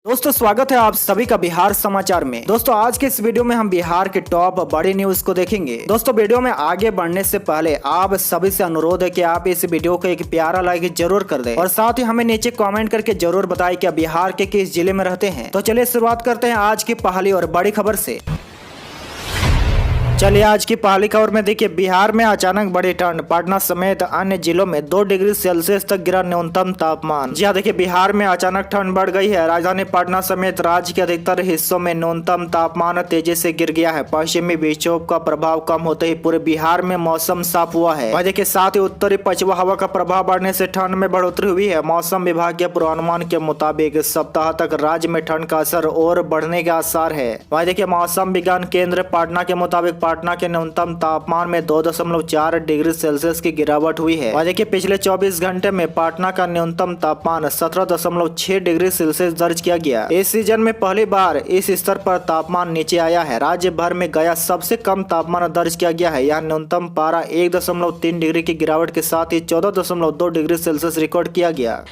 दोस्तों स्वागत है आप सभी का बिहार समाचार में। दोस्तों आज के इस वीडियो में हम बिहार के टॉप बड़ी न्यूज को देखेंगे। दोस्तों वीडियो में आगे बढ़ने से पहले आप सभी से अनुरोध है कि आप इस वीडियो को एक प्यारा लाइक जरूर कर दें और साथ ही हमें नीचे कमेंट करके जरूर बताएं कि आप बिहार के किस जिले में रहते हैं। तो चलिए शुरुआत करते हैं आज की पहली और बड़ी खबर से। चलिए आज की पहली खबर में देखिए, बिहार में अचानक बड़ी ठंड, पटना समेत अन्य जिलों में 2 डिग्री सेल्सियस तक गिरा न्यूनतम तापमान। जी हाँ देखिए, बिहार में अचानक ठंड बढ़ गई है। राजधानी पटना समेत राज्य के अधिकतर हिस्सों में न्यूनतम तापमान तेजी से गिर गया है। पश्चिमी विक्षोभ का प्रभाव कम होते ही पूरे बिहार में मौसम साफ हुआ है। वहीं देखिए साथ ही उत्तरी पछुआ हवा का प्रभाव बढ़ने से ठंड में बढ़ोतरी हुई है। मौसम विभाग के पूर्वानुमान के मुताबिक सप्ताह तक राज्य में ठंड का असर और बढ़ने के आसार है। वहीं देखिए मौसम विज्ञान केंद्र पटना के मुताबिक पटना के न्यूनतम तापमान में 2.4 डिग्री सेल्सियस की गिरावट हुई है। वहीं देखिए पिछले 24 घंटे में पटना का न्यूनतम तापमान 17.6 डिग्री सेल्सियस दर्ज किया गया। इस सीजन में पहली बार इस स्तर पर तापमान नीचे आया है। राज्य भर में गया सबसे कम तापमान दर्ज किया गया है। यहाँ न्यूनतम पारा 1.3 डिग्री की गिरावट के साथ ही 14.2 डिग्री सेल्सियस रिकॉर्ड किया गया।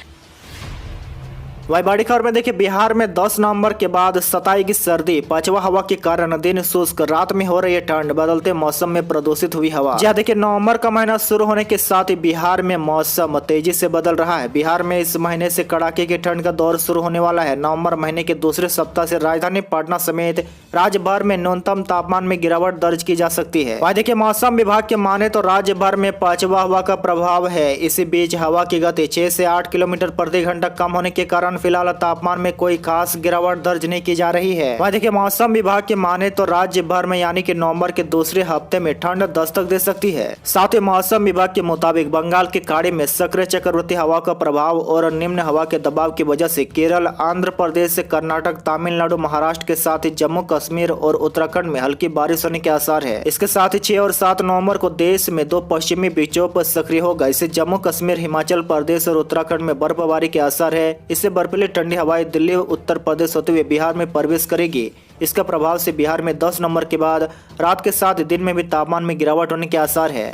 वही बड़ी खबर में देखिए, बिहार में 10 नवंबर के बाद सताएगी सर्दी। पछुआ हवा के कारण दिन शुष्क, रात में हो रही है ठंड, बदलते मौसम में प्रदूषित हुई हवा। जी देखिए नवंबर का महीना शुरू होने के साथ ही बिहार में मौसम तेजी से बदल रहा है। बिहार में इस महीने से कड़ाके की ठंड का दौर शुरू होने वाला है। नवंबर महीने के दूसरे सप्ताह से राजधानी पटना समेत राज्य भर में न्यूनतम तापमान में गिरावट दर्ज की जा सकती है। वही देखिए मौसम विभाग के माने तो राज्य भर में पछुआ हवा का प्रभाव है। इसी बीच हवा की गति 6 से 8 किलोमीटर प्रति घंटा कम होने के कारण फिलहाल तापमान में कोई खास गिरावट दर्ज नहीं की जा रही है। वहीं देखिए मौसम विभाग के माने तो राज्य भर में यानी कि नवंबर के दूसरे हफ्ते में ठंड दस्तक दे सकती है। साथ ही मौसम विभाग के मुताबिक बंगाल की खाड़ी में सक्रिय चक्रवाती हवा का प्रभाव और निम्न हवा के दबाव की वजह से केरल, आंध्र प्रदेश, कर्नाटक, तमिलनाडु, महाराष्ट्र के साथ ही जम्मू कश्मीर और उत्तराखंड में हल्की बारिश होने के आसार है। इसके साथ ही 6 और 7 नवंबर को देश में 2 पश्चिमी विक्षोभ सक्रिय होगा। इससे जम्मू कश्मीर, हिमाचल प्रदेश और उत्तराखंड में बर्फबारी के आसार है। इससे बर्फीली ठंडी हवाएं दिल्ली, उत्तर प्रदेश होते हुए बिहार में प्रवेश करेगी। इसका प्रभाव से बिहार में 10 नवंबर के बाद रात के साथ दिन में भी तापमान में गिरावट होने के आसार है।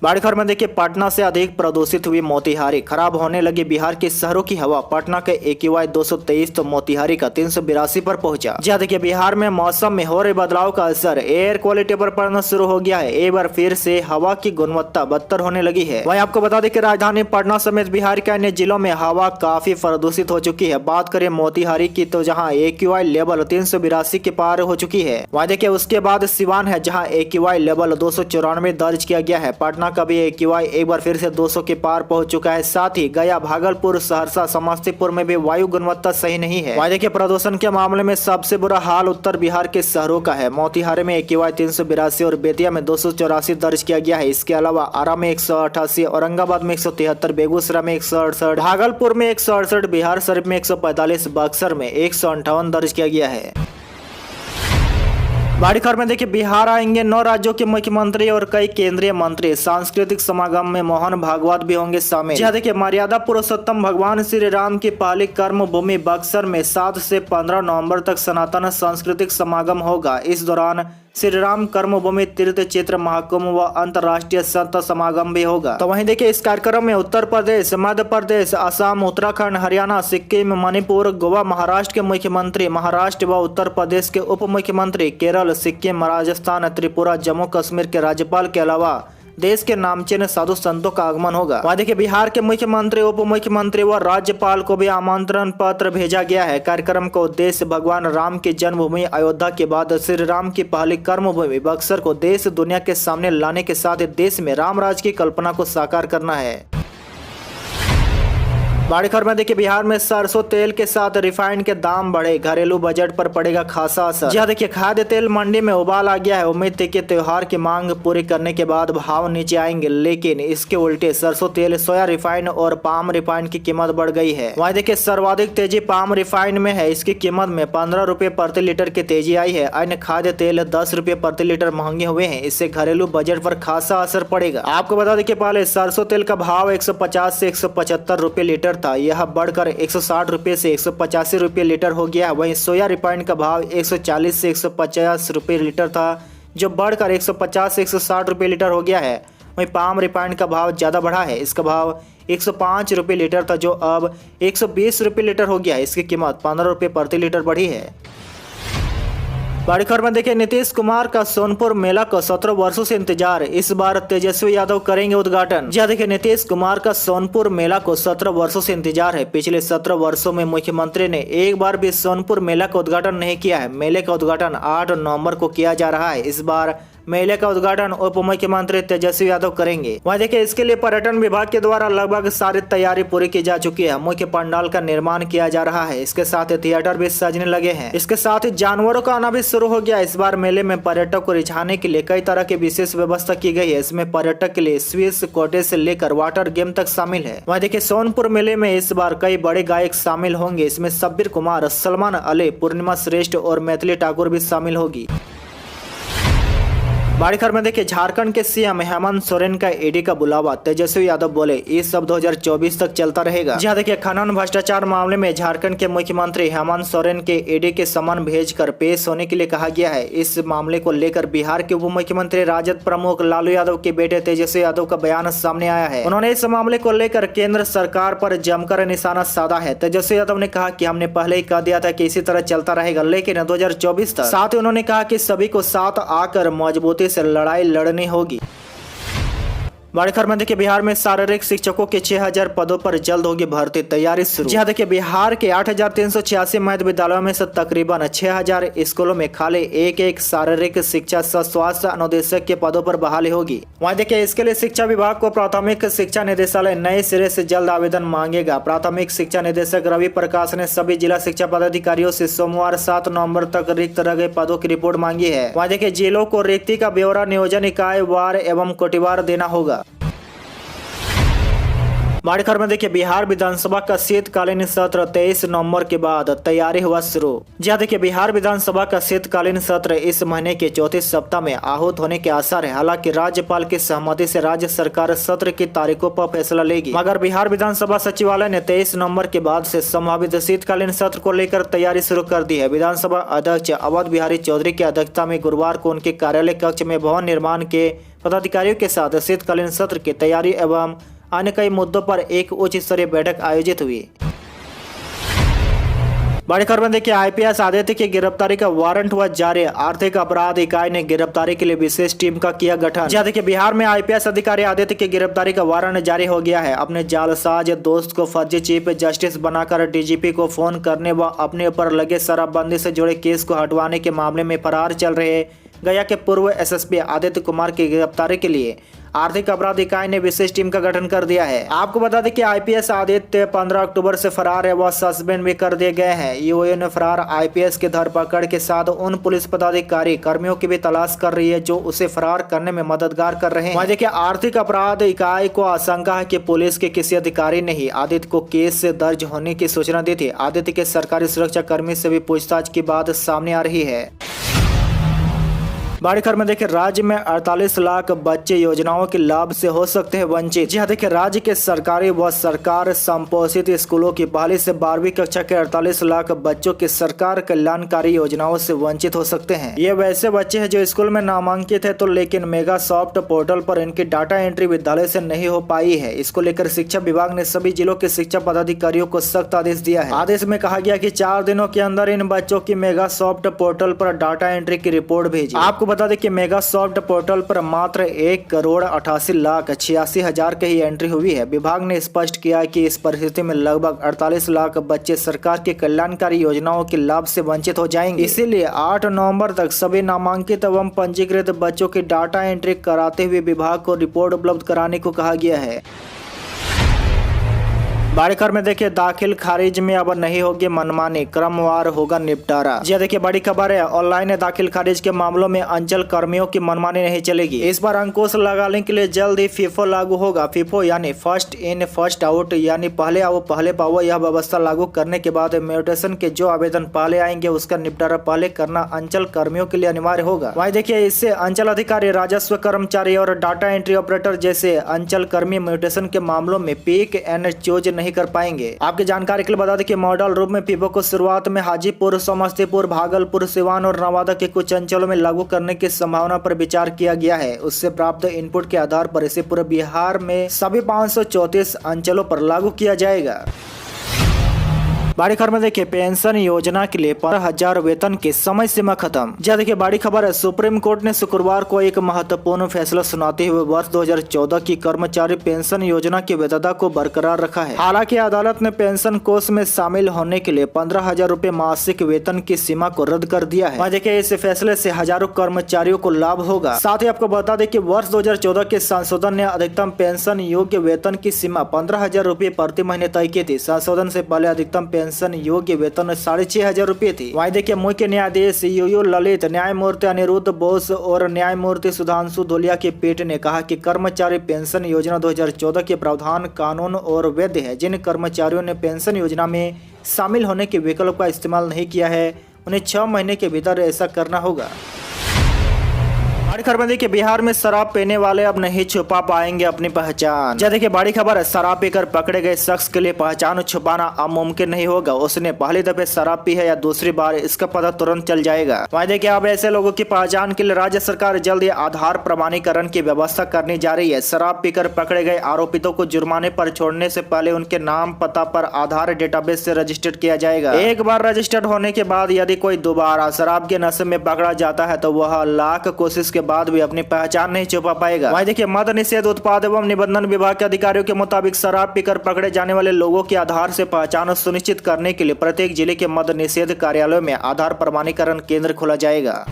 बड़ी खबर में देखिए, पटना से अधिक प्रदूषित हुई मोतिहारी, खराब होने लगी बिहार के शहरों की हवा। पटना का AQI 223 तो मोतिहारी का 382 पर पहुंचा। जी देखिए बिहार में मौसम में हो रहे बदलाव का असर एयर क्वालिटी पर पड़ना शुरू हो गया है। एक बार फिर से हवा की गुणवत्ता बदतर होने लगी है। वहीं आपको बता दें कि राजधानी पटना समेत बिहार के अन्य जिलों में हवा काफी प्रदूषित हो चुकी है। बात करें मोतिहारी की तो जहाँ AQI लेवल 382 के पार हो चुकी है। वहीं देखिए उसके बाद सिवान है जहाँ AQI लेवल 294 दर्ज किया गया है। पटना का भी AQI एक बार फिर से 200 के पार पहुंच चुका है। साथ ही गया, भागलपुर, सहरसा, समस्तीपुर में भी वायु गुणवत्ता सही नहीं है। वहीं देखिए प्रदूषण के मामले में सबसे बुरा हाल उत्तर बिहार के शहरों का है। मोतिहारी में AQI 382 और बेतिया में 284 दर्ज किया गया है। इसके अलावा आरा में 188, औरंगाबाद में 173, बेगूसराय में 168, भागलपुर में 168, बिहार शरीफ में 145, बक्सर में 158 दर्ज किया गया है। बड़ी खबर में देखिए, बिहार आएंगे 9 राज्यों के मुख्यमंत्री और कई केंद्रीय मंत्री। सांस्कृतिक समागम में मोहन भागवत भी होंगे शामिल। जी देखिए मर्यादा पुरुषोत्तम भगवान श्री राम की पहली कर्म भूमि बक्सर में 7 से 15 नवंबर तक सनातन सांस्कृतिक समागम होगा। इस दौरान श्री राम कर्मभूमि तीर्थ क्षेत्र महाकुंभ व अंतर्राष्ट्रीय संत समागम भी होगा। तो वहीं देखिए इस कार्यक्रम में उत्तर प्रदेश, मध्य प्रदेश, असम, उत्तराखंड, हरियाणा, सिक्किम, मणिपुर, गोवा, महाराष्ट्र के मुख्यमंत्री, महाराष्ट्र व उत्तर प्रदेश के उप मुख्यमंत्री, केरल, सिक्किम, राजस्थान, त्रिपुरा, जम्मू कश्मीर के राज्यपाल के अलावा देश के नामचीन साधु संतों का आगमन होगा। वहाँ देखिए बिहार के मुख्यमंत्री, उप मुख्यमंत्री व राज्यपाल को भी आमंत्रण पत्र भेजा गया है। कार्यक्रम का उद्देश्य भगवान राम की जन्मभूमि अयोध्या के बाद श्री राम की पहली कर्मभूमि बक्सर को देश दुनिया के सामने लाने के साथ ही देश में राम राज की कल्पना को साकार करना है। बड़ी खबर में देखिए, बिहार में सरसों तेल के साथ रिफाइंड के दाम बढ़े, घरेलू बजट पर पड़ेगा खासा असर। जी देखिए खाद्य तेल मंडी में उबाल आ गया है। उम्मीद थी कि त्योहार की मांग पूरी करने के बाद भाव नीचे आएंगे, लेकिन इसके उल्टे सरसों तेल, सोया रिफाइंड और पाम रिफाइंड की कीमत बढ़ गई है। वहीं देखिए सर्वाधिक तेजी पाम रिफाइंड में है। इसकी कीमत में 15 रुपए प्रति लीटर की तेजी आई है। अन्य खाद्य तेल 10 रुपए प्रति लीटर महंगे हुए हैं। इससे घरेलू बजट पर खासा असर पड़ेगा। आपको बता दें कि पहले सरसों तेल का भाव 150 से 175 रुपए लीटर था। यह बढ़कर 160 रुपए से 185 रुपए लीटर हो गया। वहीं सोया रिफाइंड का भाव 140 से 150 रुपए लीटर था, जो बढ़कर 150 से 160 रुपए लीटर हो गया है। वहीं पाम रिफाइंड का भाव ज्यादा बढ़ा है। इसका भाव 105 रुपये लीटर था, जो अब 120 रुपये लीटर हो गया है। इसकी कीमत 15 रुपये प्रति लीटर बढ़ी है। बड़ी खबर में देखिए, नीतीश कुमार का सोनपुर मेला को 17 वर्षों से इंतजार, इस बार तेजस्वी यादव करेंगे उद्घाटन। जी देखिए, नीतीश कुमार का सोनपुर मेला को 17 वर्षों से इंतजार है। पिछले 17 वर्षों में मुख्यमंत्री ने एक बार भी सोनपुर मेला का उद्घाटन नहीं किया है। मेले का उद्घाटन 8 नवंबर को किया जा रहा है। इस बार मेले का उद्घाटन उप मुख्यमंत्री तेजस्वी यादव करेंगे। वहीं देखिए, इसके लिए पर्यटन विभाग के द्वारा लगभग सारी तैयारी पूरी की जा चुकी है। मुख्य पंडाल का निर्माण किया जा रहा है। इसके साथ ही थिएटर भी सजने लगे हैं। इसके साथ ही जानवरों का आना भी शुरू हो गया। इस बार मेले में पर्यटक को रिझाने के लिए कई तरह की विशेष व्यवस्था की गई है। इसमें पर्यटक के लिए स्विस कोटे से लेकर वाटर गेम तक शामिल है। वहीं देखिए, सोनपुर मेले में इस बार कई बड़े गायक शामिल होंगे। इसमें शब्बीर कुमार, सलमान अली, पूर्णिमा श्रेष्ठ और मैथिली ठाकुर भी शामिल होगी। बड़ी खबर में देखिए, झारखंड के सीएम हेमंत सोरेन का ईडी का बुलावा, तेजस्वी यादव बोले ये सब 2024 तक चलता रहेगा। जी देखिए, खनन भ्रष्टाचार मामले में झारखंड के मुख्यमंत्री हेमंत सोरेन के ईडी के समन भेजकर पेश होने के लिए कहा गया है। इस मामले को लेकर बिहार के उप मुख्यमंत्री राजद प्रमुख लालू यादव के बेटे तेजस्वी यादव का बयान सामने आया है। उन्होंने इस मामले को लेकर केंद्र सरकार पर जमकर निशाना साधा है। तेजस्वी यादव ने कहा कि हमने पहले ही कह दिया था कि इसी तरह चलता रहेगा, लेकिन 2024 तक। साथ ही उन्होंने कहा कि सभी को साथ आकर मजबूती से लड़ाई लड़नी होगी। बड़ी खबर में देखिए, बिहार में शारीरिक शिक्षकों के 6000 पदों पर जल्द होगी भर्ती, तैयारी शुरू। जी देखिए, बिहार के 8386 मध्य विद्यालयों में से तकरीबन 6000 स्कूलों में खाली एक शारीरिक शिक्षा सह स्वास्थ्य अनुदेशक के पदों पर बहाली होगी। वहीं देखिए, इसके लिए शिक्षा विभाग को प्राथमिक शिक्षा निदेशालय नए सिरे से जल्द आवेदन मांगेगा। प्राथमिक शिक्षा निदेशक रवि प्रकाश ने सभी जिला शिक्षा पदाधिकारियों से सोमवार 7 नवम्बर तक रिक्त रह गए पदों की रिपोर्ट मांगी है। वहीं देखिए, जिलों को रिक्ति का ब्यौरा नियोजन इकाई वार एवं कोटिवार देना होगा। बड़ी खबर में देखिए, बिहार विधानसभा का शीतकालीन सत्र 23 नवंबर के बाद तैयारी हुआ शुरू। जी देखिए, बिहार विधानसभा का शीतकालीन सत्र इस महीने के चौथे सप्ताह में आहूत होने के आसार है। हालांकि राज्यपाल की सहमति से राज्य सरकार सत्र की तारीखों पर फैसला लेगी, मगर बिहार विधानसभा सचिवालय ने 23 नवंबर के बाद से संभावित शीतकालीन सत्र को लेकर तैयारी शुरू कर दी है। विधानसभा अध्यक्ष अवध बिहारी चौधरी की अध्यक्षता में गुरुवार को उनके कार्यालय कक्ष में भवन निर्माण के पदाधिकारियों के साथ शीतकालीन सत्र की तैयारी एवं अन्य कई मुद्दों पर एक उच्च स्तरीय बैठक आयोजित हुई। बड़ी खबर में देखिए, आईपीएस आदित्य की गिरफ्तारी का वारंट हुआ जारी। आर्थिक अपराध इकाई ने गिरफ्तारी के लिए विशेष टीम का किया गठन। जी देखिए, बिहार में आईपीएस अधिकारी आदित्य की गिरफ्तारी का वारंट जारी हो गया है। अपने जालसाज दोस्त को फर्जी चीफ जस्टिस बनाकर डीजीपी को फोन करने व अपने ऊपर लगे शराबबंदी से जुड़े केस को हटवाने के मामले में फरार चल रहे गया के पूर्व एसएसपी आदित्य कुमार की गिरफ्तारी के लिए आर्थिक अपराध इकाई ने विशेष टीम का गठन कर दिया है। आपको बता दें कि आईपीएस आदित्य 15 अक्टूबर से फरार है, वह सस्पेंड भी कर दिए गए हैं। ईओए ने फरार आईपीएस की धरपकड़ के साथ उन पुलिस पदाधिकारी कर्मियों की भी तलाश कर रही है जो उसे फरार करने में मददगार कर रहे हैं। वहीं देखिए, आर्थिक अपराध इकाई को आशंका है कि पुलिस के किसी अधिकारी ने ही आदित्य को केस से दर्ज होने की सूचना दी थी। आदित्य के सरकारी सुरक्षा कर्मी से भी पूछताछ की बात सामने आ रही है। बड़ी खबर में देखिए, राज्य में 48 लाख बच्चे योजनाओं के लाभ से हो सकते हैं वंचित। जी देखिए, राज्य के सरकारी व सरकार संपोषित स्कूलों की 1 से 12वीं कक्षा के 48 लाख बच्चों की सरकार कल्याणकारी योजनाओं से वंचित हो सकते हैं। ये वैसे बच्चे हैं जो स्कूल में नामांकित है, तो लेकिन मेगा सॉफ्ट पोर्टल पर इनकी डाटा एंट्री विद्यालय से नहीं हो पाई है। इसको लेकर शिक्षा विभाग ने सभी जिलों के शिक्षा पदाधिकारियों को सख्त आदेश दिया है। आदेश में कहा गया कि 4 दिनों के अंदर इन बच्चों की मेगा सॉफ्ट पोर्टल पर डाटा एंट्री की रिपोर्ट भेजी। आपको बता दें कि मेगा सॉफ्ट पोर्टल पर मात्र 1,88,86,000 की ही एंट्री हुई है। विभाग ने स्पष्ट किया कि इस परिस्थिति में लगभग 48 लाख बच्चे सरकार की कल्याणकारी योजनाओं के लाभ से वंचित हो जाएंगे। इसीलिए 8 नवंबर तक सभी नामांकित एवं पंजीकृत बच्चों की डाटा एंट्री कराते हुए विभाग को रिपोर्ट उपलब्ध कराने को कहा गया है। बड़ी खबर में देखिए, दाखिल खारिज में अब नहीं होगी मनमानी, क्रमवार होगा निपटारा। जी देखिए, बड़ी खबर है, ऑनलाइन दाखिल खारिज के मामलों में अंचल कर्मियों की मनमानी नहीं चलेगी। इस बार अंकुश लगाने के लिए जल्द ही फीफो लागू होगा। फीफो यानी फर्स्ट इन फर्स्ट आउट, यानी पहले आओ पहले पाओ। यह व्यवस्था लागू करने के बाद म्यूटेशन के जो आवेदन पहले आएंगे उसका निपटारा पहले करना अंचल कर्मियों के लिए अनिवार्य होगा। वहीं देखिए, इससे अंचल अधिकारी, राजस्व कर्मचारी और डाटा एंट्री ऑपरेटर जैसे अंचल कर्मी म्यूटेशन के मामलों में पिक एंड चूज नहीं कर पाएंगे। आपकी जानकारी के लिए बता दें कि मॉडल रूप में पीबो को शुरुआत में हाजीपुर, समस्तीपुर, भागलपुर, सिवान और नवादा के कुछ अंचलों में लागू करने की संभावना पर विचार किया गया है। उससे प्राप्त इनपुट के आधार पर इसे पूरे बिहार में सभी 534 अंचलों पर लागू किया जाएगा। बड़ी खबर में देखिए, पेंशन योजना के लिए 15,000 वेतन की समय सीमा खत्म। जी देखिए, बड़ी खबर है, सुप्रीम कोर्ट ने शुक्रवार को एक महत्वपूर्ण फैसला सुनाते हुए वर्ष 2014 की कर्मचारी पेंशन योजना की वैधता को बरकरार रखा है। हालांकि अदालत ने पेंशन कोष में शामिल होने के लिए 15,000 रूपए मासिक वेतन की सीमा को रद्द कर दिया है। देखिए, इस फैसले से हजारों कर्मचारियों को लाभ होगा। साथ ही आपको बता दें कि वर्ष 2014 के संशोधन ने अधिकतम पेंशन योग्य वेतन की सीमा 15,000 रूपए प्रति महीने तय की थी। संशोधन से पहले अधिकतम पेंशन योग्य वेतन 6,500 रूपए थी। वहीं देखिए, मुख्य न्यायाधीश यूयू ललित, न्यायमूर्ति अनिरुद्ध बोस और न्यायमूर्ति सुधांशु धूलिया की पीठ ने कहा कि कर्मचारी पेंशन योजना 2014 के प्रावधान कानून और वैध है। जिन कर्मचारियों ने पेंशन योजना में शामिल होने के विकल्प का इस्तेमाल नहीं किया है, उन्हें 6 महीने के भीतर ऐसा करना होगा। बड़ी खबर देखिए, बिहार में शराब पीने वाले अब नहीं छुपा पाएंगे अपनी पहचान। देखिए, बड़ी खबर है, शराब पीकर पकड़े गए शख्स के लिए पहचान छुपाना अब मुमकिन नहीं होगा। उसने पहली दफे शराब पी है या दूसरी बार, इसका पता तुरंत चल जाएगा। वहीं देखिए, अब ऐसे लोगों की पहचान के लिए राज्य सरकार जल्द ही आधार प्रमाणीकरण की व्यवस्था करने जा रही है। शराब पीकर पकड़े गए आरोपितों को जुर्माने पर छोड़ने से पहले उनके नाम पता पर आधार डेटाबेस से रजिस्टर्ड किया जाएगा। एक बार रजिस्टर्ड होने के बाद यदि कोई दोबारा शराब के नशे में पकड़ा जाता है तो वह लाख कोशिश के बाद भी अपनी पहचान नहीं छुपा पाएगा। वहीं देखिए, मद निषेध उत्पाद एवं निबंधन विभाग के अधिकारियों के मुताबिक शराब पीकर पकड़े जाने वाले लोगों के आधार से पहचान सुनिश्चित करने के लिए प्रत्येक जिले के मद निषेध कार्यालयों में आधार प्रमाणीकरण केंद्र खोला जाएगा।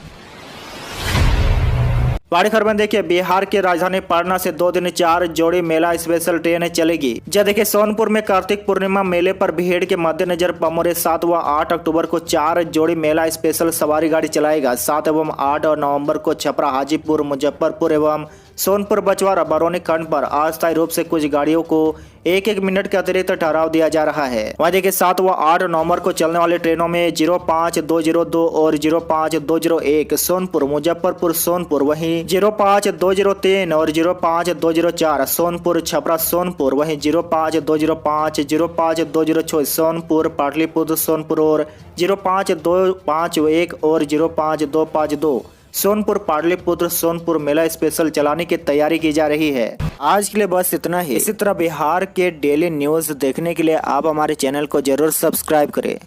बड़ी खबर में देखिए, बिहार के राजधानी पटना से 2 दिन 4 जोड़ी मेला स्पेशल ट्रेन चलेगी। देखिए, सोनपुर में कार्तिक पूर्णिमा मेले पर भीड़ के मद्देनजर पमोरे 7 व 8 अक्टूबर को 4 जोड़ी मेला स्पेशल सवारी गाड़ी चलाएगा। 7 एवं 8 नवंबर को छपरा, हाजीपुर, मुजफ्फरपुर एवं सोनपुर, बछवाड़ा, बरौनी खंड पर अस्थायी रूप से कुछ गाड़ियों को 1-1 मिनट के अतिरिक्त ठहराव दिया जा रहा है। वहीं देखिए, 7 व 8 नवंबर को चलने वाली ट्रेनों में 05-202 और 05-201 सोनपुर, मुजफ्फरपुर, सोनपुर, वहीं 05-203 और 05-204 सोनपुर, छपरा, सोनपुर, वहीं 05-205, 05-206 सोनपुर, पाटलिपुत्र, सोनपुर और 05-251 और 05-252 सोनपुर, पाटलिपुत्र, सोनपुर मेला स्पेशल चलाने की तैयारी की जा रही है। आज के लिए बस इतना ही। इसी तरह बिहार के डेली न्यूज देखने के लिए आप हमारे चैनल को जरूर सब्सक्राइब करें।